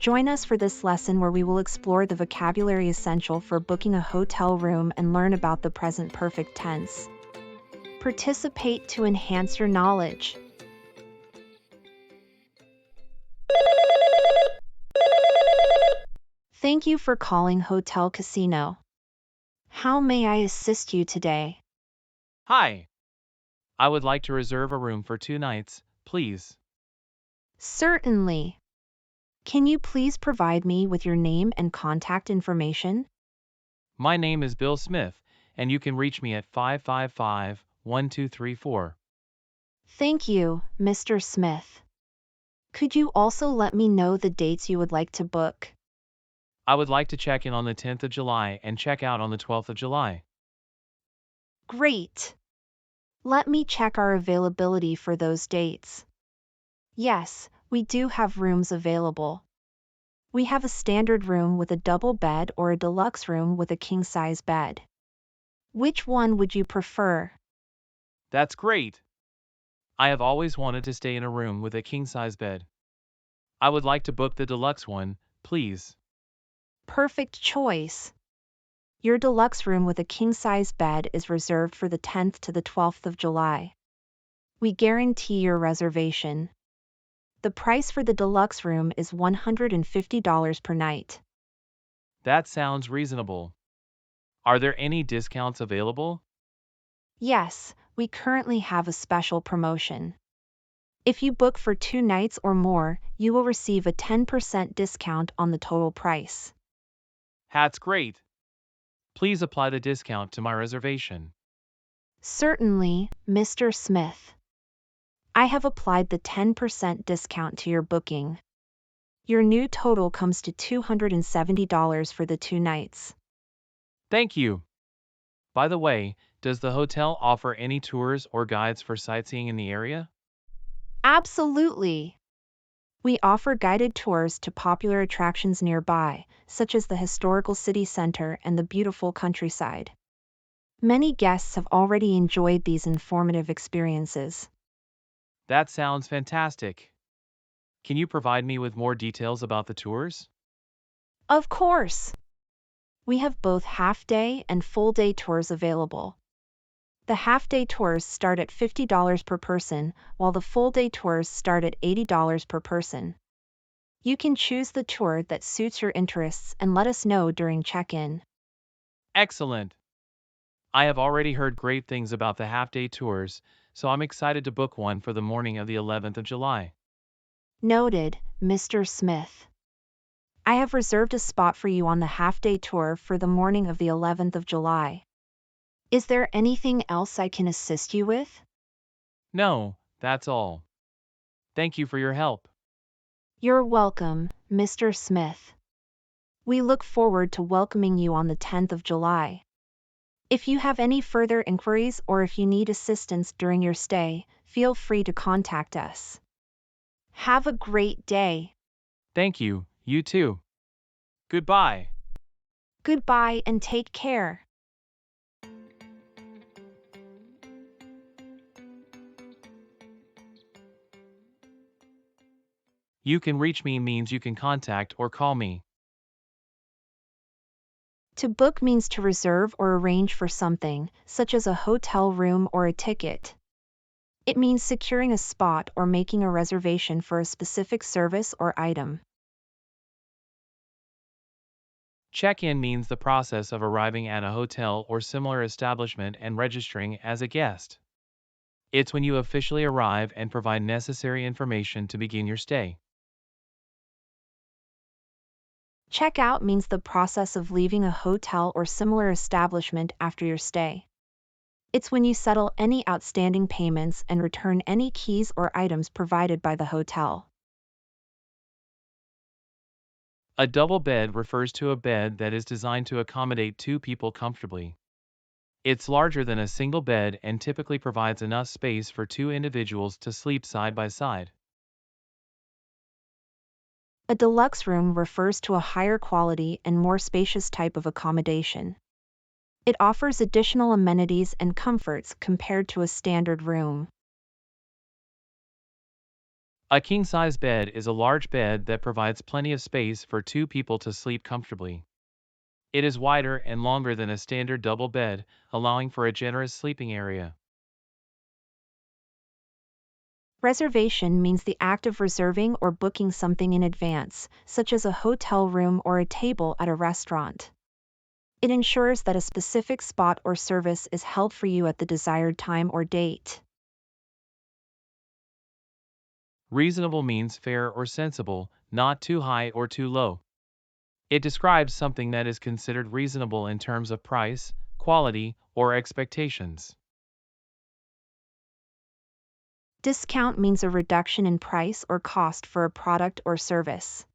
Join us for this lesson where we will explore the vocabulary essential for booking a hotel room and learn about the present perfect tense. Participate to enhance your knowledge. Thank you for calling Hotel Casino. How may I assist you today? Hi, I would like to reserve a room for 2 nights, please. Certainly. Can you please provide me with your name and contact information? My name is Bill Smith, and you can reach me at 555-1234. Thank you, Mr. Smith. Could you also let me know the dates you would like to book? I would like to check in on the 10th of July and check out on the 12th of July. Great. Let me check our availability for those dates. Yes, we do have rooms available. We have a standard room with a double bed or a deluxe room with a king-size bed. Which one would you prefer? That's great. I have always wanted to stay in a room with a king-size bed. I would like to book the deluxe one, please. Perfect choice. Your deluxe room with a king-size bed is reserved for the 10th to the 12th of July. We guarantee your reservation. The price for the deluxe room is $150 per night. That sounds reasonable. Are there any discounts available? Yes, we currently have a special promotion. If you book for 2 nights or more, you will receive a 10% discount on the total price. That's great. Please apply the discount to my reservation. Certainly, Mr. Smith. I have applied the 10% discount to your booking. Your new total comes to $270 for the 2 nights. Thank you. By the way, does the hotel offer any tours or guides for sightseeing in the area? Absolutely. We offer guided tours to popular attractions nearby, such as the historical city center and the beautiful countryside. Many guests have already enjoyed these informative experiences. That sounds fantastic. Can you provide me with more details about the tours? Of course! We have both half-day and full-day tours available. The half-day tours start at $50 per person, while the full-day tours start at $80 per person. You can choose the tour that suits your interests and let us know during check-in. Excellent. I have already heard great things about the half-day tours, so I'm excited to book one for the morning of the 11th of July. Noted, Mr. Smith. I have reserved a spot for you on the half-day tour for the morning of the 11th of July. Is there anything else I can assist you with? No, that's all. Thank you for your help. You're welcome, Mr. Smith. We look forward to welcoming you on the 10th of July. If you have any further inquiries or if you need assistance during your stay, feel free to contact us. Have a great day. Thank you, you too. Goodbye. Goodbye and take care. You can reach me means you can contact or call me. To book means to reserve or arrange for something, such as a hotel room or a ticket. It means securing a spot or making a reservation for a specific service or item. Check-in means the process of arriving at a hotel or similar establishment and registering as a guest. It's when you officially arrive and provide necessary information to begin your stay. Check-out means the process of leaving a hotel or similar establishment after your stay. It's when you settle any outstanding payments and return any keys or items provided by the hotel. A double bed refers to a bed that is designed to accommodate 2 people comfortably. It's larger than a single bed and typically provides enough space for 2 individuals to sleep side by side. A deluxe room refers to a higher quality and more spacious type of accommodation. It offers additional amenities and comforts compared to a standard room. A king-size bed is a large bed that provides plenty of space for two people to sleep comfortably. It is wider and longer than a standard double bed, allowing for a generous sleeping area. Reservation means the act of reserving or booking something in advance, such as a hotel room or a table at a restaurant. It ensures that a specific spot or service is held for you at the desired time or date. Reasonable means fair or sensible, not too high or too low. It describes something that is considered reasonable in terms of price, quality, or expectations. Discount means a reduction in price or cost for a product or service.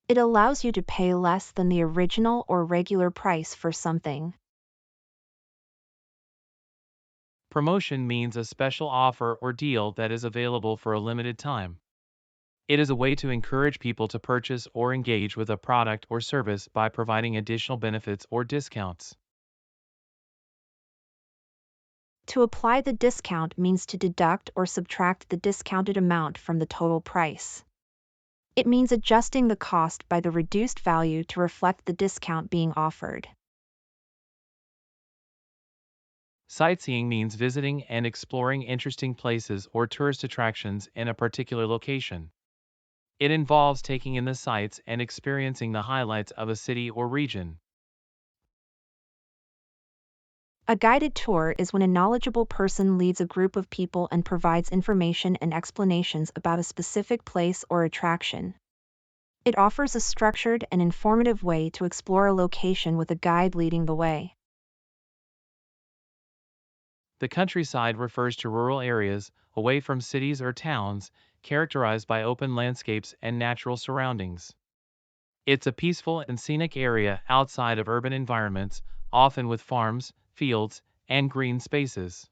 It allows you to pay less than the original or regular price for something. Promotion means a special offer or deal that is available for a limited time. It is a way to encourage people to purchase or engage with a product or service by providing additional benefits or discounts. To apply the discount means to deduct or subtract the discounted amount from the total price. It means adjusting the cost by the reduced value to reflect the discount being offered. Sightseeing means visiting and exploring interesting places or tourist attractions in a particular location. It involves taking in the sights and experiencing the highlights of a city or region. A guided tour is when a knowledgeable person leads a group of people and provides information and explanations about a specific place or attraction. It offers a structured and informative way to explore a location with a guide leading the way. The countryside refers to rural areas, away from cities or towns, characterized by open landscapes and natural surroundings. It's a peaceful and scenic area outside of urban environments, often with farms, fields, and green spaces.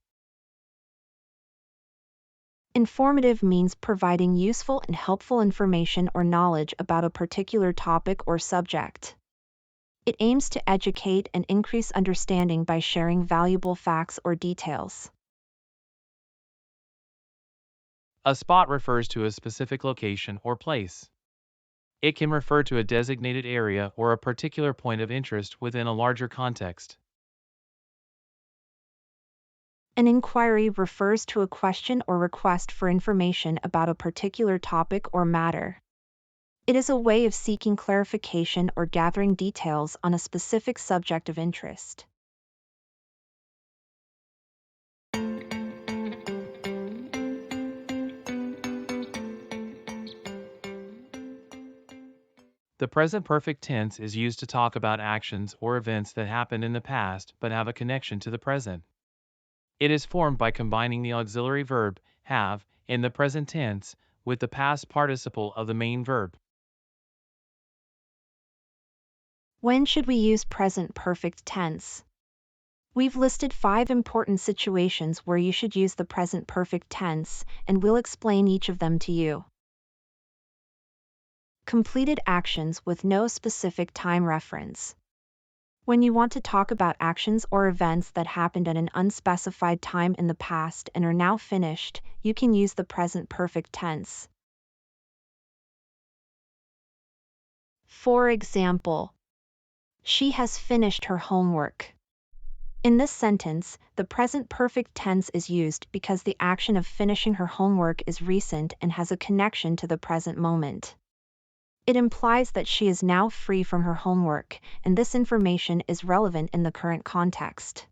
Informative means providing useful and helpful information or knowledge about a particular topic or subject. It aims to educate and increase understanding by sharing valuable facts or details. A spot refers to a specific location or place. It can refer to a designated area or a particular point of interest within a larger context. An inquiry refers to a question or request for information about a particular topic or matter. It is a way of seeking clarification or gathering details on a specific subject of interest. The present perfect tense is used to talk about actions or events that happened in the past but have a connection to the present. It is formed by combining the auxiliary verb, have, in the present tense, with the past participle of the main verb. When should we use present perfect tense? We've listed 5 important situations where you should use the present perfect tense, and we'll explain each of them to you. Completed actions with no specific time reference. When you want to talk about actions or events that happened at an unspecified time in the past and are now finished, you can use the present perfect tense. For example, she has finished her homework. In this sentence, the present perfect tense is used because the action of finishing her homework is recent and has a connection to the present moment. It implies that she is now free from her homework, and this information is relevant in the current context.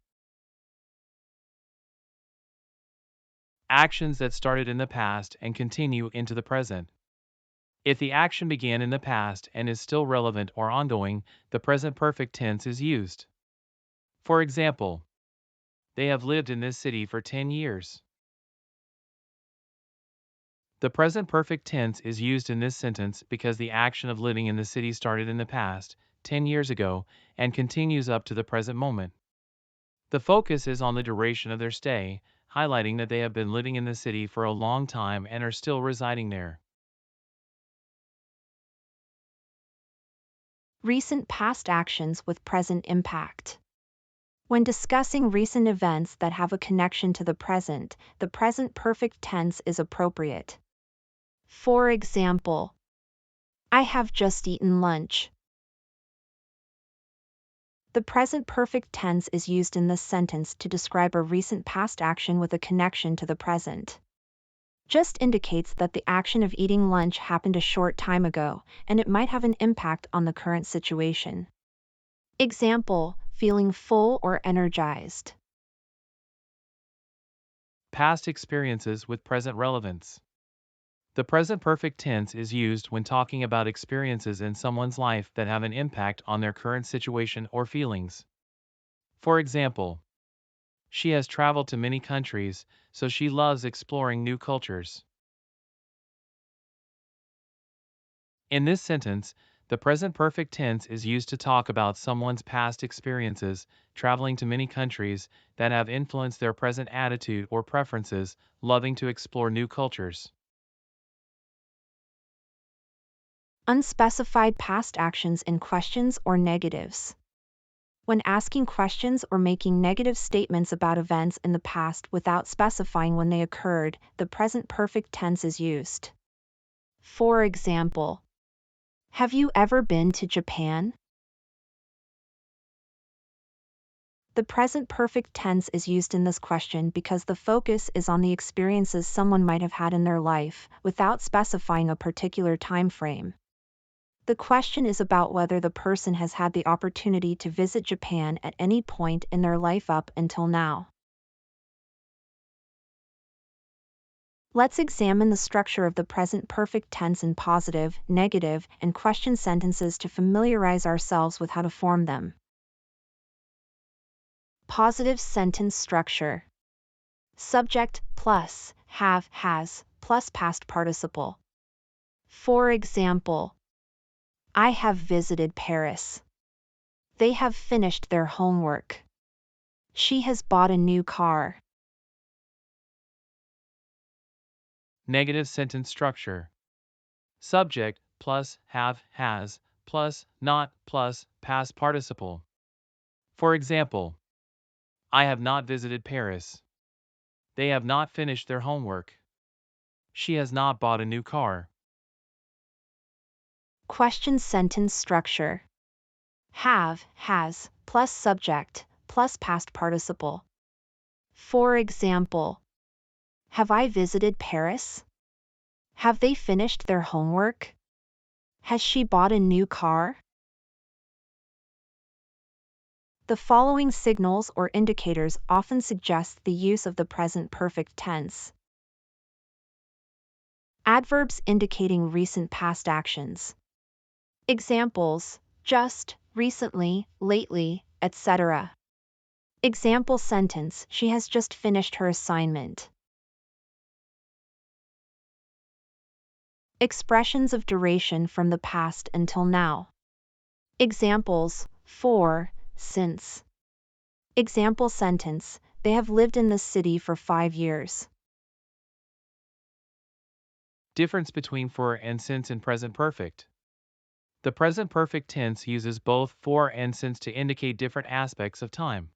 Actions that started in the past and continue into the present. If the action began in the past and is still relevant or ongoing, the present perfect tense is used. For example, they have lived in this city for 10 years. The present perfect tense is used in this sentence because the action of living in the city started in the past, 10 years ago, and continues up to the present moment. The focus is on the duration of their stay, highlighting that they have been living in the city for a long time and are still residing there. Recent past actions with present impact. When discussing recent events that have a connection to the present perfect tense is appropriate. For example, I have just eaten lunch. The present perfect tense is used in this sentence to describe a recent past action with a connection to the present. Just indicates that the action of eating lunch happened a short time ago, and it might have an impact on the current situation. Example, feeling full or energized. Past experiences with present relevance. The present perfect tense is used when talking about experiences in someone's life that have an impact on their current situation or feelings. For example, she has traveled to many countries, so she loves exploring new cultures. In this sentence, the present perfect tense is used to talk about someone's past experiences, traveling to many countries, that have influenced their present attitude or preferences, loving to explore new cultures. Unspecified past actions in questions or negatives. When asking questions or making negative statements about events in the past without specifying when they occurred, the present perfect tense is used. For example, have you ever been to Japan? The present perfect tense is used in this question because the focus is on the experiences someone might have had in their life, without specifying a particular time frame. The question is about whether the person has had the opportunity to visit Japan at any point in their life up until now. Let's examine the structure of the present perfect tense in positive, negative, and question sentences to familiarize ourselves with how to form them. Positive sentence structure. Subject plus have, has, plus past participle. For example, I have visited Paris. They have finished their homework. She has bought a new car. Negative sentence structure. Subject plus have, has, plus not plus past participle. For example, I have not visited Paris. They have not finished their homework. She has not bought a new car. Question sentence structure. Have, has, plus subject, plus past participle. For example, have I visited Paris? Have they finished their homework? Has she bought a new car? The following signals or indicators often suggest the use of the present perfect tense. Adverbs indicating recent past actions. Examples, just, recently, lately, etc. Example sentence, she has just finished her assignment. Expressions of duration from the past until now. Examples, for, since. Example sentence, they have lived in this city for 5 years. Difference between for and since in present perfect. The present perfect tense uses both for and since to indicate different aspects of time.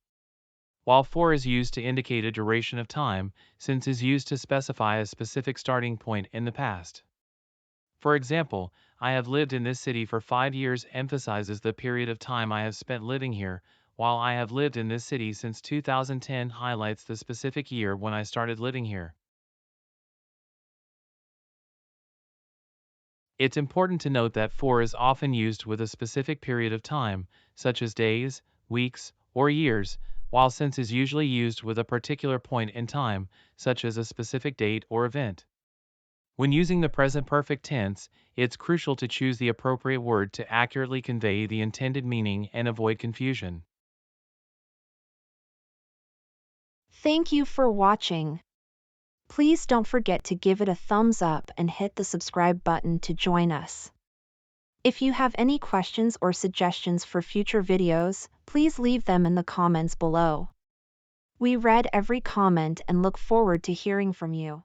While for is used to indicate a duration of time, since is used to specify a specific starting point in the past. For example, I have lived in this city for 5 years emphasizes the period of time I have spent living here, while I have lived in this city since 2010 highlights the specific year when I started living here. It's important to note that for is often used with a specific period of time, such as days, weeks, or years, while since is usually used with a particular point in time, such as a specific date or event. When using the present perfect tense, it's crucial to choose the appropriate word to accurately convey the intended meaning and avoid confusion. Thank you for watching. Please don't forget to give it a thumbs up and hit the subscribe button to join us. If you have any questions or suggestions for future videos, please leave them in the comments below. We read every comment and look forward to hearing from you.